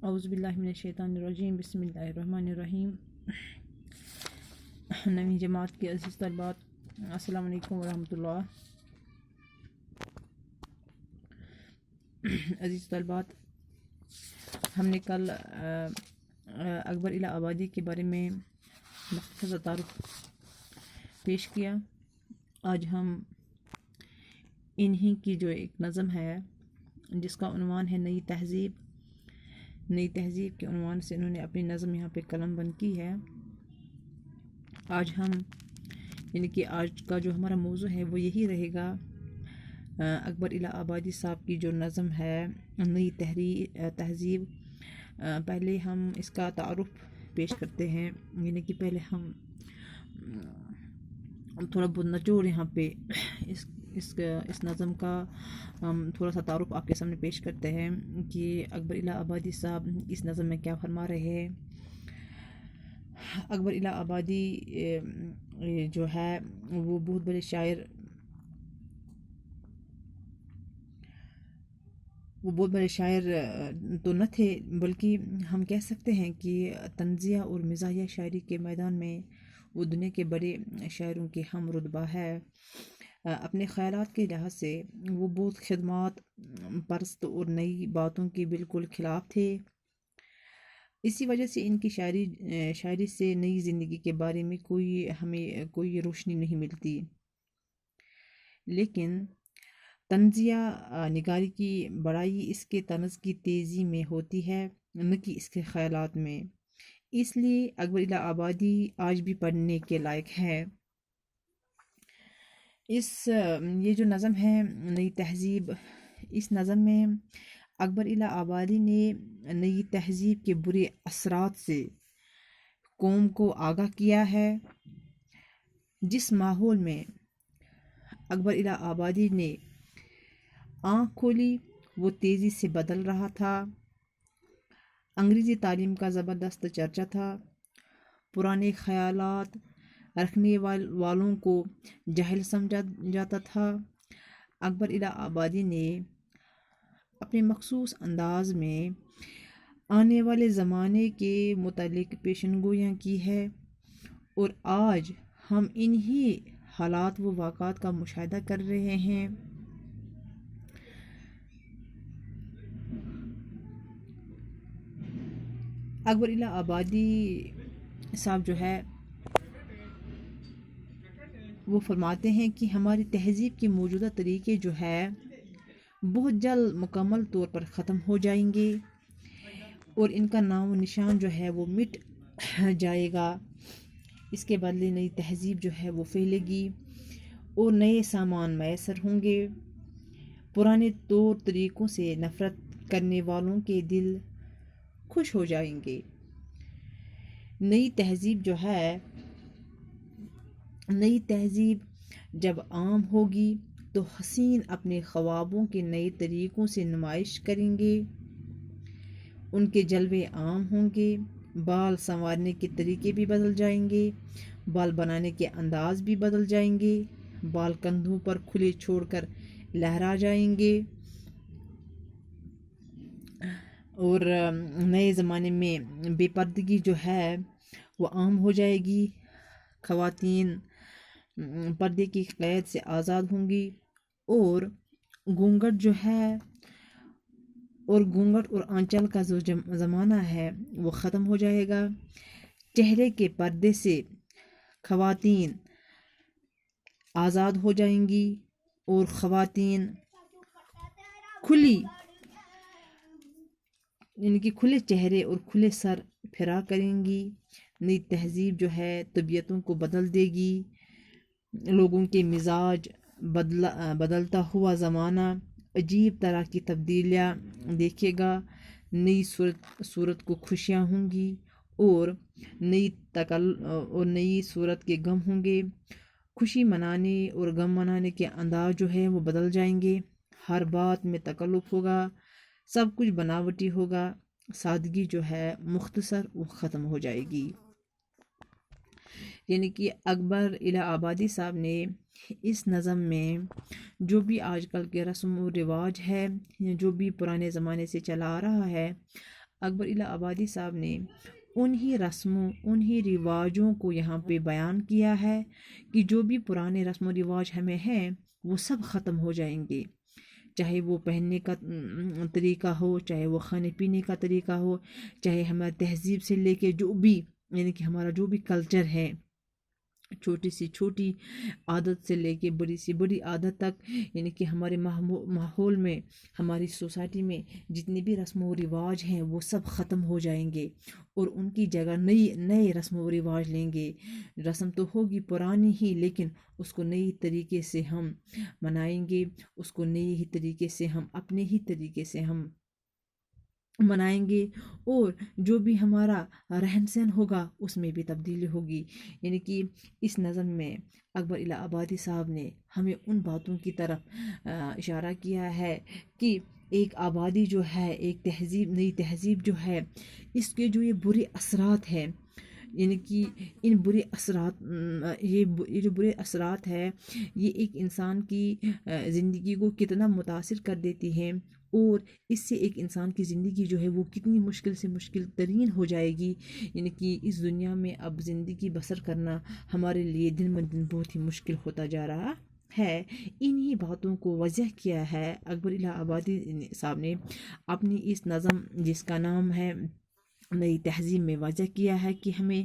اعوذ باللہ من الشیطان الرجیم، بسم اللہ الرحمن الرحیم۔ نویں جماعت کے عزیز طلبات، السلام علیکم ورحمۃ اللہ۔ عزیز طلبات، ہم نے کل اکبر الہ آبادی کے بارے میں مختصر تعارف پیش کیا۔ آج ہم انہی کی جو ایک نظم ہے جس کا عنوان ہے نئی تہذیب، نئی تہذیب کے عنوان سے انہوں نے اپنی نظم یہاں پہ قلم بند کی ہے۔ آج ہم کہ آج کا جو ہمارا موضوع ہے وہ یہی رہے گا، اکبر الہ آبادی صاحب کی جو نظم ہے نئی تہذیب۔ پہلے ہم اس کا تعارف پیش کرتے ہیں، کہ پہلے ہم تھوڑا بہت نچوڑ یہاں پہ اس نظم کا ہم تھوڑا سا تعارف آپ کے سامنے پیش کرتے ہیں کہ اکبر الہ آبادی صاحب اس نظم میں کیا فرما رہے ہیں۔ اکبر الہ آبادی جو ہے وہ بہت بڑے شاعر تو نہ تھے، بلکہ ہم کہہ سکتے ہیں کہ طنزیہ اور مزاحیہ شاعری کے میدان میں وہ دنیا کے بڑے شاعروں کے ہم رتبہ ہے۔ اپنے خیالات کے لحاظ سے وہ بہت خدمات پرست اور نئی باتوں کے بالکل خلاف تھے۔ اسی وجہ سے ان کی شاعری سے نئی زندگی کے بارے میں ہمیں کوئی روشنی نہیں ملتی، لیکن طنزیہ نگاری کی بڑائی اس کے طنز کی تیزی میں ہوتی ہے، نہ کہ اس کے خیالات میں۔ اس لیے اکبر الہ آبادی آج بھی پڑھنے کے لائق ہے۔ یہ جو نظم ہے نئی تہذیب، اس نظم میں اکبر الہ آبادی نے نئی تہذیب کے برے اثرات سے قوم کو آگاہ کیا ہے۔ جس ماحول میں اکبر الہ آبادی نے آنکھ کھولی وہ تیزی سے بدل رہا تھا۔ انگریزی تعلیم کا زبردست چرچا تھا، پرانے خیالات رکھنے والوں کو جاہل سمجھا جاتا تھا۔ اکبر الہ آبادی نے اپنے مخصوص انداز میں آنے والے زمانے کے متعلق پیشن گوئیاں کی ہے، اور آج ہم انہی حالات و واقعات کا مشاہدہ کر رہے ہیں۔ اکبر الہ آبادی صاحب جو ہے وہ فرماتے ہیں کہ ہماری تہذیب کے موجودہ طریقے جو ہے بہت جلد مکمل طور پر ختم ہو جائیں گے، اور ان کا نام و نشان جو ہے وہ مٹ جائے گا۔ اس کے بدلے نئی تہذیب جو ہے وہ پھیلے گی اور نئے سامان میسر ہوں گے۔ پرانے طور طریقوں سے نفرت کرنے والوں کے دل خوش ہو جائیں گے۔ نئی تہذیب جب عام ہوگی تو حسین اپنے خوابوں کے نئے طریقوں سے نمائش کریں گے۔ ان کے جلوے عام ہوں گے، بال سنوارنے کے طریقے بھی بدل جائیں گے، بال بنانے کے انداز بھی بدل جائیں گے، بال کندھوں پر کھلے چھوڑ کر لہرا جائیں گے، اور نئے زمانے میں بے پردگی جو ہے وہ عام ہو جائے گی۔ خواتین پردے کی قید سے آزاد ہوں گی، اور گھونگھٹ اور آنچل کا جو زمانہ ہے وہ ختم ہو جائے گا۔ چہرے کے پردے سے خواتین آزاد ہو جائیں گی، اور خواتین کھلے چہرے اور کھلے سر پھرا کریں گی۔ نئی تہذیب جو ہے طبیعتوں کو بدل دے گی، لوگوں کے مزاج بدلتا ہوا زمانہ عجیب طرح کی تبدیلیاں دیکھے گا۔ نئی صورت کو خوشیاں ہوں گی، اور نئی صورت کے غم ہوں گے۔ خوشی منانے اور غم منانے کے انداز جو ہے وہ بدل جائیں گے۔ ہر بات میں تکلف ہوگا، سب کچھ بناوٹی ہوگا، سادگی جو ہے مختصر وہ ختم ہو جائے گی۔ کہ اکبر الہ آبادی صاحب نے اس نظم میں جو بھی آج کل کے رسم و رواج ہے، جو بھی پرانے زمانے سے چلا آ رہا ہے، اکبر الہ آبادی صاحب نے انہی رسموں انہی رواجوں کو یہاں پہ بیان کیا ہے کہ جو بھی پرانے رسم و رواج ہمیں ہیں وہ سب ختم ہو جائیں گے، چاہے وہ پہننے کا طریقہ ہو، چاہے وہ کھانے پینے کا طریقہ ہو، چاہے ہمارا تہذیب سے لے کے جو بھی یعنی کہ ہمارا جو بھی کلچر ہے، چھوٹی سی چھوٹی عادت سے لے کے بڑی سی بڑی عادت تک، یعنی کہ ہمارے ماحول میں، ہماری سوسائٹی میں جتنے بھی رسم و رواج ہیں وہ سب ختم ہو جائیں گے، اور ان کی جگہ نئے رسم و رواج لیں گے۔ رسم تو ہوگی پرانی ہی، لیکن اس کو نئی طریقے سے ہم منائیں گے، اس کو نئی ہی طریقے سے ہم اپنے ہی طریقے سے ہم منائیں گے، اور جو بھی ہمارا رہن سہن ہوگا اس میں بھی تبدیلی ہوگی۔ یعنی کہ اس نظم میں اکبر الہ آبادی صاحب نے ہمیں ان باتوں کی طرف اشارہ کیا ہے کہ ایک آبادی جو ہے، ایک تہذیب، نئی تہذیب جو ہے، اس کے جو یہ برے اثرات ہیں، یعنی کہ ان برے اثرات یہ جو برے اثرات ہے، یہ ایک انسان کی زندگی کو کتنا متاثر کر دیتی ہیں، اور اس سے ایک انسان کی زندگی جو ہے وہ کتنی مشکل سے مشکل ترین ہو جائے گی۔ یعنی کہ اس دنیا میں اب زندگی بسر کرنا ہمارے لیے دن بہ دن بہت ہی مشکل ہوتا جا رہا ہے۔ انہی باتوں کو واضح کیا ہے اکبر الہ آبادی صاحب نے اپنی اس نظم، جس کا نام ہے نئی تہذیب، میں واضح کیا ہے کہ ہمیں